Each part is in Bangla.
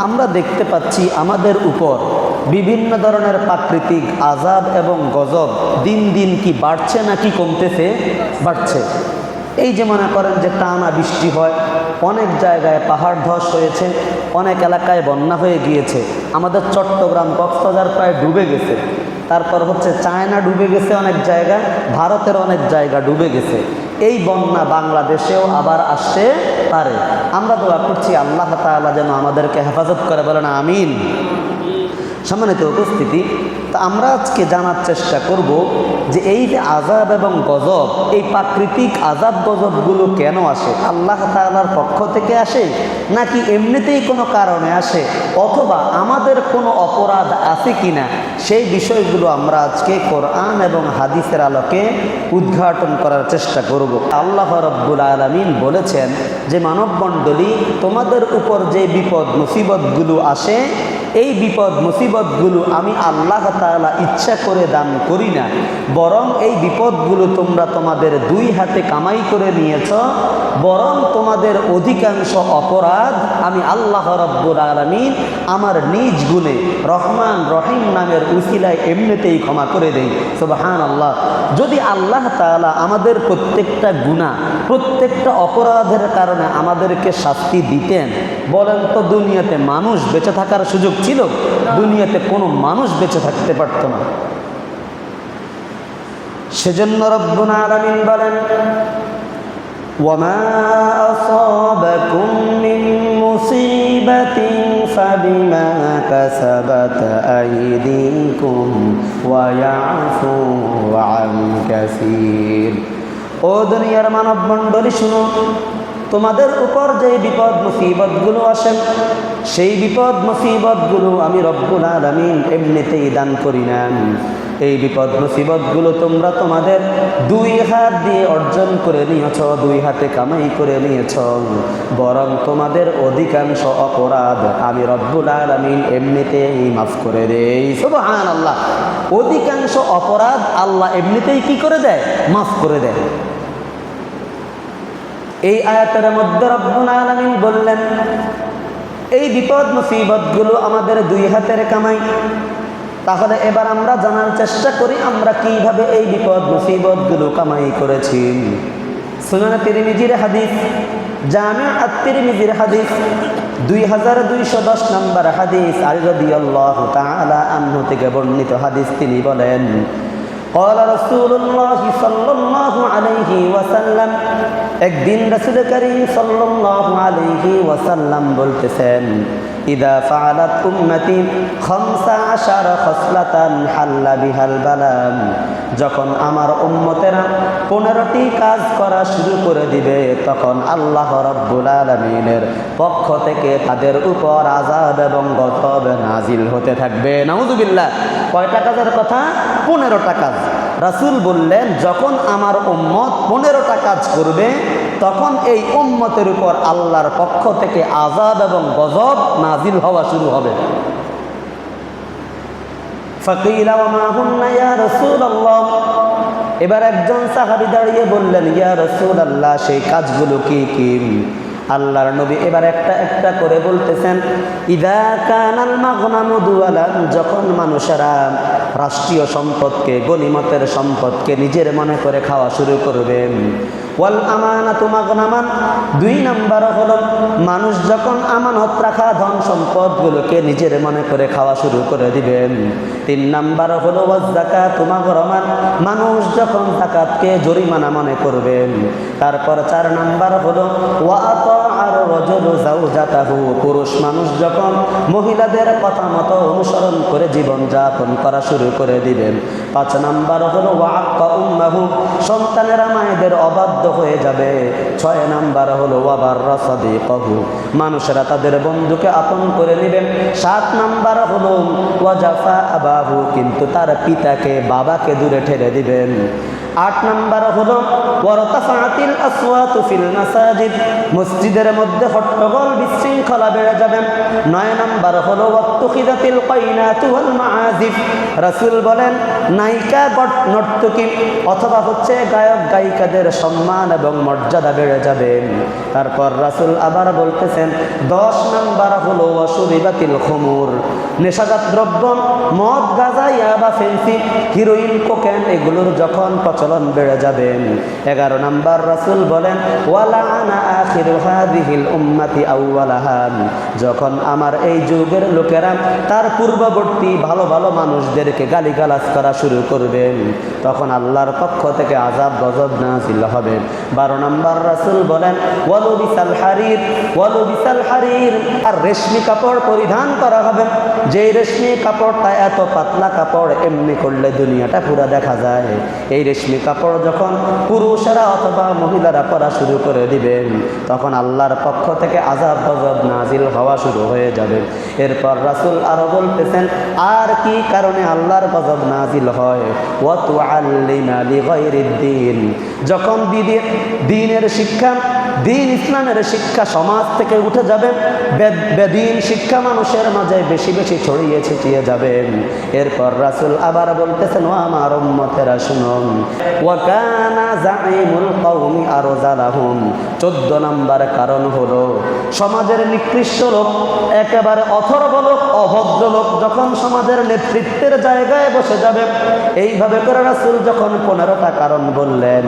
আমরা দেখতে পাচ্ছি আমাদের উপর বিভিন্ন ধরনের প্রাকৃতিক আযাব এবং গজব দিন দিন কি বাড়ছে নাকি কমতেছে? বাড়ছে। এই যে মনে করেন যে টানা বৃষ্টি হয়, অনেক জায়গায় পাহাড় ধস হয়েছে, অনেক এলাকায় বন্যা হয়ে গিয়েছে। আমাদের চট্টগ্রাম কক্সবাজার প্রায় ডুবে গেছে। তারপর হচ্ছে চায়না ডুবে গেছে অনেক জায়গা, ভারতের অনেক জায়গা ডুবে গেছে। এই বন্যা বাংলাদেশেও আবার আসতে পারে। আমরা দোয়া করছি আল্লাহ তাআলা যেন আমাদেরকে হেফাজত করে, বলেন আমিন। সম্মানিত উপস্থিতি, তা আমরা আজকে জানার চেষ্টা করব যে এই যে আযাব এবং গজব, এই প্রাকৃতিক আযাব গজবগুলো কেন আসে? আল্লাহ তাআলার পক্ষ থেকে আসে নাকি এমনিতেই কোনো কারণে আসে, অথবা আমাদের কোনো অপরাধ আছে কিনা, সেই বিষয়গুলো আমরা আজকে কোরআন এবং হাদিসের আলোকে উদ্ঘাটন করার চেষ্টা করব। আল্লাহ রাব্বুল আলামিন বলেছেন যে মানবমণ্ডলী, তোমাদের উপর যে বিপদ মুসিবতগুলো আসে, এই বিপদ মুসিবতগুলো আমি আল্লাহ তাআলা ইচ্ছা করে দান করি না, বরং এই বিপদগুলো তোমরা তোমাদের দুই হাতে কামাই করে নিয়েছ, বরং তোমাদের অধিকাংশ অপরাধ আমি আল্লাহ রাব্বুল আলামিন আমার নিজ গুণে রহমান রহিম নামের উসিলায় এমনিতেই ক্ষমা করে দেই। সুবহানাল্লাহ। যদি আল্লাহ তাআলা আমাদের প্রত্যেকটা গুনাহ, প্রত্যেকটা অপরাধের কারণে আমাদেরকে শাস্তি দিতেন, বলেন তো দুনিয়াতে মানুষ বেঁচে থাকার সুযোগ ছিল? দুনিয়াতে কোনো মানুষ বেঁচে থাকতে পারত না। সেজন্য রব্বুল আলামিন বলেন, ওয়ামা আসাবাকুম মিন মুসিবাতিন ফাবিমা কাসাবাত আইদিকুম ওয়া ইয়াফু আন কাসীর। ও দুনিয়ার মানব মণ্ডলী, শুনো, তোমাদের উপর যে বিপদ মুসিবতগুলো আসে, সেই বিপদ মুসিবতগুলো আমি রব্বুল আলামিন এমনিতেই দান করি না। এই বিপদ মুসিবতগুলো তোমরা তোমাদের দুই হাত দিয়ে অর্জন করে নিয়েছ, দুই হাতে কামাই করে নিয়েছ, বরং তোমাদের অধিকাংশ অপরাধ আমি রব্বুল আলামিন এমনিতেই মাফ করে দেই। সুবহানাল্লাহ। অধিকাংশ অপরাধ আল্লাহ এমনিতেই কি করে দেয়? মাফ করে দেয়। এই আয়াতের মধ্যে রব্বুল আলামিন বললেন, এই বিপদ মুসিবতগুলো আমাদের দুই হাতের কামাই। তাহলে এবার আমরা জানার চেষ্টা করি আমরা কিভাবে এই বিপদ মুসিবতগুলো কামাই করেছি। সুনান তিরমিজির হাদিস, জামি' আত-তিরমিজির হাদিস 2210 নম্বর হাদিস, আলী রাদিয়াল্লাহু তাআলা আনহু থেকে বর্ণিত হাদিস। তিনি বলেন, قال رسول الله صلى الله عليه وسلم, একদিন রাসূল করিম সাল্লাল্লাহু আলাইহি ওয়াসাল্লাম বলতেছেন, ইদা ফাআলাত উম্মতি 15 খসলাতান হাল্লা বিহাল বালাম, যখন আমার উম্মতেরা 15টি কাজ করা শুরু করে দিবে, তখন আল্লাহ রাব্বুল আলামিনের পক্ষ থেকে তাদের উপর আযাব এবং গজব নাজিল হতে থাকবে। নাউযুবিল্লাহ। কয়টা কাজের কথা? 15টা কাজ। রাসূল বললেন, যখন আমার উম্মত 15টা কাজ করবে, তখন এই উম্মতের উপর আল্লাহর পক্ষ থেকে আযাব এবং গজব নাজিল হওয়া শুরু হবে। ফাকিলা ওয়া মা হুন্না ইয়া রাসূলুল্লাহ, এবার একজন সাহাবী দাঁড়িয়ে বললেন, ইয়া রাসূলুল্লাহ, সেই কাজগুলো কি কি? আল্লাহর নবী এবার একটা একটা করে বলতেছেন, ইদা কানাল মাগনামু দুওয়ালান, যখন মানুষেরা রাষ্ট্রীয় সম্পদকে, গনিমতের সম্পদকে নিজের মনে করে খাওয়া শুরু করবেন। ওয়াল আমানাতু মাগনামান, 2 নাম্বার হলো মানুষ যখন আমানত রাখা ধন সম্পদগুলোকে নিজের মনে করে খাওয়া শুরু করে দিবেন। 3 নাম্বার হলো ওয়াজ যাকাতু মাগরামান, মানুষ যখন যাকাতকে জরিমানা মনে করবেন। তারপর 4 নাম্বার হলো ওয়া আতাআর রাজুলু যাওজাতাহু, পুরুষ মানুষ যখন মহিলাদের কথা মতো অনুসরণ করে জীবন যাপন করা শুরু করে দিবেন। 5 নাম্বার হলো ওয়া আক্কা উম্মাহু, সন্তানেরা মায়েদের অবাধ্য হয়ে যাবে। 6 নাম্বার হলো ওয়া বাররা সাদিকাহু, মানুষেরা তাদের বন্ধুকে আপন করে নেবেন। 7 নাম্বার হলো ওয়া জাফা আবাহু, কিন্তু তার পিতাকে, বাবাকে দূরে ঠেলে দিবেন। 8 নাম্বার হলো ওয়ারতাফাতিল আসওয়াতু ফিল মাসাজিদ, মসজিদের মধ্যে হট্টগোল বিশৃঙ্খলা বেড়ে যাবে। 9 নাম্বার হলো ওয়াত্তুখিদাতিল কাইনাতু ওয়াল মাআজিফ, রাসূল বলেন নায়িকা নর্তকী অথবা হচ্ছে গায়ক গায়িকাদের সম্মান এবং মর্যাদা বেড়ে যাবে। তারপর রাসূল আবার বলতেছেন 10 নাম্বার হলো ওয়াশুরিবাতিল খুমুর, নেশাজাত দ্রব্য মদ, গাঁজা, ইয়াবা, ফেন্সি, হিরোইন, কোকেন এগুলোর যখন প্রচলন বেড়ে যাবে। 11 নাম্বার রাসূল বলেন ওয়ালাআনা আখিরু হাযিহিল উম্মতি আউওয়ালাহা, যখন আমার এই যুগের লোকেরা তার পূর্ববর্তী ভালো ভালো মানুষদেরকে গালিগালাজ করা শুরু করবেন, তখন আল্লাহর পক্ষ থেকে আযাব গজব নাযিল হবে। 12 নাম্বার রাসূল বলেন ওয়ালুবিসাল হারির, ওয়ালুবিসাল হারির, আর রেশমি কাপড় পরিধান করা হবে, যেই রেশমি কাপড়টা এত পাতলা কাপড় এমনি করলে দুনিয়াটা পুরো দেখা যায়। এই রেশমি কাপড় যখন পুরুষেরা অথবা মহিলারা পরা শুরু করে দিবেন, তখন আল্লাহর পক্ষ থেকে আযাব গজব নাজিল হওয়া শুরু হয়ে যাবে। এরপর রাসূল আরো বলতেছেন আর কি কারণে আল্লাহর গজব নাজিল হয়, ওয়া তুআল্লিমা লিগাইরিদ দ্বীন, যখন দ্বীনের শিক্ষা, দ্বীন ইসলামের শিক্ষা সমাজ থেকে উঠে যাবে, বেদীন শিক্ষা মানুষের মাঝে বেশি বেশি ছড়িয়ে ছিটিয়ে যাবে। এরপর রাসূল আবার বলতেছেন ও আমার উম্মতেরা শুনুন, ওয়া কানা যাঈমুল কওমি আরযালাহুম, 14 নাম্বার কারণ হলো সমাজের নিকৃষ্ট লোক, একেবারে অথর্ব লোক, অভদ্র লোক যখন সমাজের নেতৃত্বের জায়গায় বসে যাবে। এইভাবে করে রাসূল যখন 15টা কারণ বললেন,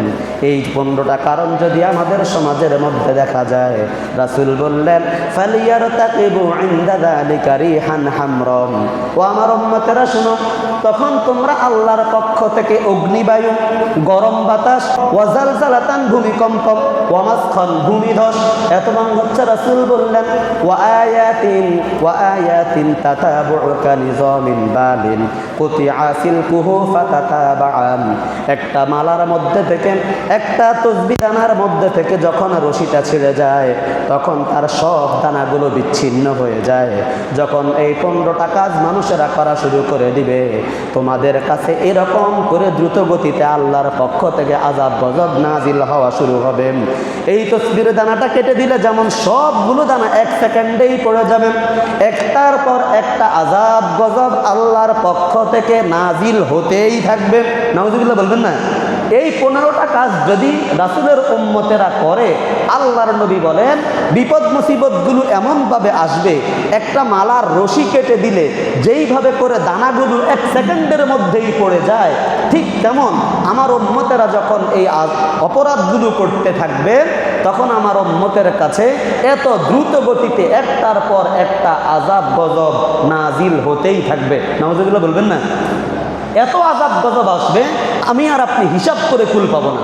এই 15টা কারণ যদি আমাদের সমাজের মধ্যে দেখা যায়, রাসূল বললেন ফালিয়ারতাকিবু ইনদা যালিকা রিহান হামরাম, ও আমার উম্মতেরা শুনো, তখন তোমরা আল্লাহর পক্ষ থেকে অগ্নিবায়ু, গরম বাতাস, ওয়াজালজালাতান ভূমিকম্প, ওয়ামাসখান ভূমিধস, এতবাং হচ্ছে রাসূল বললেন ওয়া আয়াতিন তাতাবুকা নিজামিন বালিন কুতিআ সিলকুহু ফাতাতাবাআন, একটা মালার মধ্যে থেকে, একটা তসবিহ দানার মধ্যে থেকে যখন রশিটা ছিঁড়ে যায় তখন তার সব দানাগুলো বিচ্ছিন্ন হয়ে যায়। যখন এই 15টা কাজ মানুষেরা করা শুরু করে দিবে, তোমাদের কাছে এরকম করে দ্রুত গতিতে আল্লাহর পক্ষ থেকে আযাব গজব নাজিল হওয়া শুরু হবে। এই তসবির দানাটা কেটে দিলে যেমন সবগুলো দানা 1 সেকেন্ডেই পড়ে যাবে, একটার পর একটা আযাব গজব আল্লাহর পক্ষ থেকে নাজিল হতেই থাকবে। নাউজুবিল্লাহ বলবেন না? এই 15টা কাজ যদি রাসূলের উম্মতেরা করে, আল্লাহর নবী বলেন বিপদ মুসিবতগুলো এমনভাবে আসবে, একটা মালার রশি কেটে দিলে যেইভাবে করে দানাগুলো 1 সেকেন্ডের মধ্যেই পড়ে যায়, ঠিক তেমন আমার উম্মতেরা যখন এই অপরাধগুলো করতে থাকবে, তখন আমার উম্মতের কাছে এত দ্রুত গতিতে একটার পর একটা আযাব গজব নাজিল হতেই থাকবে। নাউজুবিল্লাহ বলবেন না? এত আযাব গজব আসবে আমি আর আপনি হিসাব করে কুল পাবো না।